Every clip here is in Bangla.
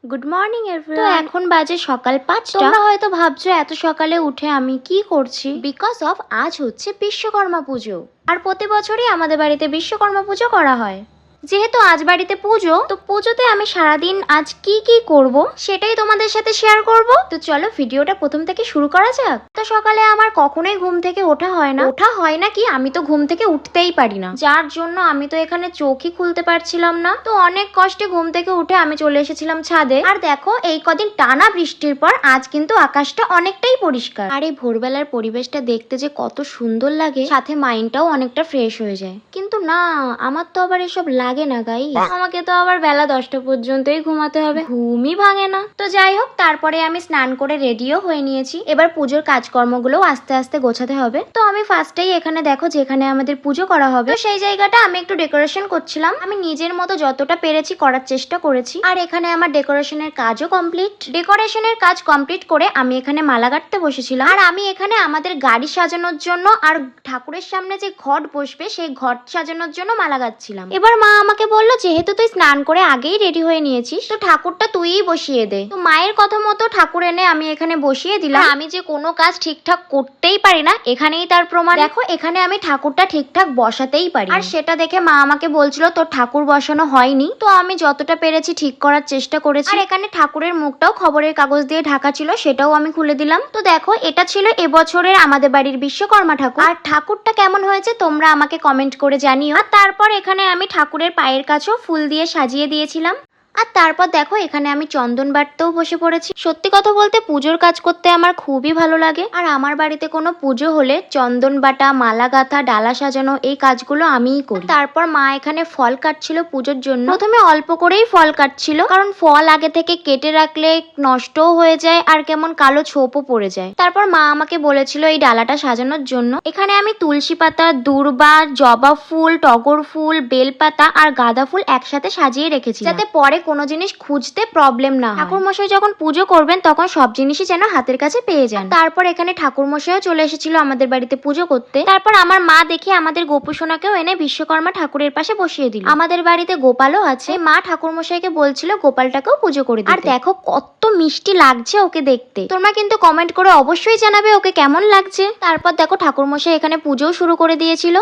Good morning everyone. তো এখন বাজে সকাল 5টা। তোমরা হয়তো ভাবছো এত সকালে উঠে আমি কি করছি। বিকজ অফ আজ হচ্ছে বিশ্বকর্মা পুজো, আর প্রতি বছরই আমাদের বাড়িতে বিশ্বকর্মা পুজো করা হয়। যেহেতু আজ বাড়িতে পুজো, তো পুজোতে আমি সারাদিন আজ কি কি করব সেটাই তোমাদের সাথে শেয়ার করব। তো চলো ভিডিওটা প্রথম থেকে শুরু করা যাক। তো সকালে আমার কখনোই ঘুম থেকে ওঠা হয় না কি আমি তো ঘুম থেকে উঠতেই পারি না, যার জন্য আমি তো এখানে চোখই খুলতে পারছিলাম না। তো অনেক কষ্টে ঘুম থেকে উঠে আমি চলে এসেছিলাম ছাদে। আর দেখো এই কদিন টানা বৃষ্টির পর আজ কিন্তু আকাশটা অনেকটাই পরিষ্কার, আর এই ভোরবেলার পরিবেশটা দেখতে যে কত সুন্দর লাগে, সাথে মাইন্ডটাও অনেকটা ফ্রেশ হয়ে যায়। কিন্তু না, আমার তো আবার এসব লাগে না গাইস, আমাকে তো আবার বেলা 10টা পর্যন্তই ঘুমাতে হবে, ঘুমই ভাঙে না। তো যাই হোক, তারপরে আমি স্নান করে রেডিও হয়ে নিয়েছি। এবার পুজোর কাজকর্মগুলো আস্তে আস্তে গোছাতে হবে। তো আমি ফার্স্টেই এখানে দেখো যেখানে আমাদের পুজো করা হবে সেই জায়গাটা আমি একটু ডেকোরেশন করছিলাম। আমি নিজের মতো যতটা পেরেছি করার চেষ্টা করেছি। আর এখানে আমার ডেকোরেশনের কাজও কমপ্লিট। ডেকোরেশনের কাজ কমপ্লিট করে আমি এখানে মালা গাঁথতে বসেছিলাম। আর আমি এখানে আমাদের গাড়ি সাজানোর জন্য আর ঠাকুরের সামনে যে ঘট বসবে সেই ঘট সাজানোর জন্য মালা গাঁথছিলাম। এবার মা আমাকে বললো, যেহেতু তুই স্নান করে আগেই রেডি হয়ে নিয়েছিস, তো ঠাকুরটা তুইই বসিয়ে দে। তো মায়ের কথা মতো ঠাকুর এনে আমি এখানে বসিয়ে দিলাম। আমি যে কোনো কাজ ঠিকঠাক করতেই পারি না, এখানেই তার প্রমাণ। দেখো এখানে আমি ঠাকুরটা ঠিকঠাক বসাতেই পারি। আর সেটা দেখে মা আমাকে বলছিল তোর ঠাকুর বসানো হয়নি। তো আমি যতটা পেরেছি ঠিক করার চেষ্টা করেছি। আর এখানে ঠাকুরের মুখটাও খবরের কাগজ দিয়ে ঢাকা ছিল, সেটাও আমি খুলে দিলাম। তো দেখো এটা ছিল এবছরের আমাদের বাড়ির বিশ্বকর্মা ঠাকুর। আর ঠাকুরটা কেমন হয়েছে তোমরা আমাকে কমেন্ট করে জানিও। আর তারপর এখানে আমি ঠাকুরের পায়ের কাছেও ফুল দিয়ে সাজিয়ে দিয়েছিলাম। আর তারপর দেখো এখানে আমি চন্দন বাটতেও বসে পড়েছি। সত্যি কথা বলতে পুজোর কাজ করতে আমার খুবই ভালো লাগে। আর আমার বাড়িতে কোনো পুজো হলে চন্দন বাটা, মালা গাঁথা, ডালা সাজানো এই কাজগুলো আমিই করি। তারপর মা এখানে ফল কাটছিল পুজোর জন্য। প্রথমে অল্প করেই ফল কাটছিল, কারণ ফল আগে থেকে কেটে রাখলে নষ্টও হয়ে যায় আর কেমন কালো ছোপও পড়ে যায়। তারপর মা আমাকে বলেছিল এই ডালাটা সাজানোর জন্য। এখানে আমি তুলসী পাতা, দূর্বা, জবা ফুল, টগর ফুল, বেলপাতা আর গাঁদা ফুল একসাথে সাজিয়ে রেখেছি, যাতে পরে কোনো জিনিস খুঁজতে প্রবলেম না হয়। ঠাকুর মশাই যখন পুজো করবেন তখন সব জিনিসই যেন হাতের কাছে পেয়ে যান। তারপর এখানে ঠাকুর মশাইও চলে এসেছিল আমাদের বাড়িতে পুজো করতে। তারপর আমার মা দেখে আমাদের গোপু সোনাকেও এনে বিশ্বকর্মা ঠাকুরের পাশে বসিয়ে দিল। আমাদের বাড়িতে গোপালও আছে। মা ঠাকুর মশাইকে বলছিল গোপালটাকেও পুজো করে দিতে। আর দেখো কত মিষ্টি লাগছে ওকে দেখতে। তোমরা কিন্তু কমেন্ট করে অবশ্যই জানাবে ওকে কেমন লাগছে। তারপর দেখো ঠাকুর মশাই এখানে পুজোও শুরু করে দিয়েছিল।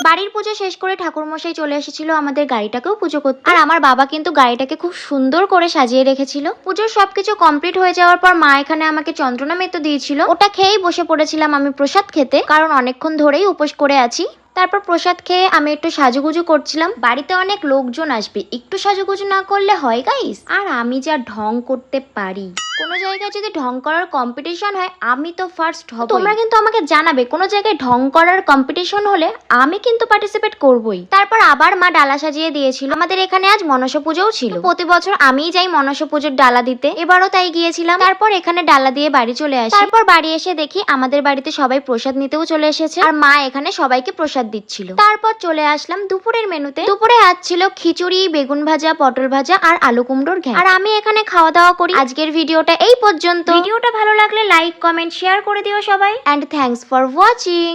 বাড়ির পুজো শেষ করে ঠাকুরমশাই চলে এসেছিল আমাদের গাড়িটাকেও পুজো করতে। আর আমার বাবা কিন্তু গাড়িটাকে খুব সুন্দর করে সাজিয়ে রেখেছিল। পুজোর সবকিছু কমপ্লিট হয়ে যাওয়ার পর মা এখানে আমাকে চন্দ্রনামেত্য দিয়েছিল। ওটা খেয়েই বসে পড়েছিলাম আমি প্রসাদ খেতে, কারণ অনেকক্ষণ ধরেই উপোস করে আছি। তারপর প্রসাদ খেয়ে আমি একটু সাজুগুজু করছিলাম। বাড়িতে অনেক লোকজন আসবে, একটু সাজুগুজু না করলে হয় গাইস? আর আমি যা ঢং করতে পারি, কোনো জায়গায় যদি ঢং করার কম্পিটিশন হয় আমি তো ফার্স্ট হব। তোমরা কিন্তু আমাকে জানাবে কোনো জায়গায় ঢং করার কম্পিটিশন হলে আমি কিন্তু পার্টিসিপেট করবই। তারপর আবার মা ডালা সাজিয়ে দিয়েছিল। আমাদের এখানে আজ মনসা পুজোও ছিল। প্রতি বছর আমিই যাই মনসা পুজোর ডালা দিতে, এবারও তাই গিয়েছিলাম। তারপর এখানে ডালা দিয়ে বাড়ি চলে আসি। তারপর বাড়ি এসে দেখি আমাদের বাড়িতে সবাই প্রসাদ নিতেও চলে এসেছে, আর মা এখানে সবাইকে প্রসাদ দিচ্ছিল। তারপর চলে আসলাম দুপুরের মেনুতে। দুপুরে আজ ছিল খিচুড়ি, বেগুন ভাজা, পটল ভাজা আর আলু কুমড়োর ঘ্যাঁ। আর আমি এখানে খাওয়া দাওয়া করি। আজকের ভিডিওটা এই পর্যন্ত। ভিডিওটা ভালো লাগলে লাইক, কমেন্ট, শেয়ার করে দিও সবাই। And thanks for watching.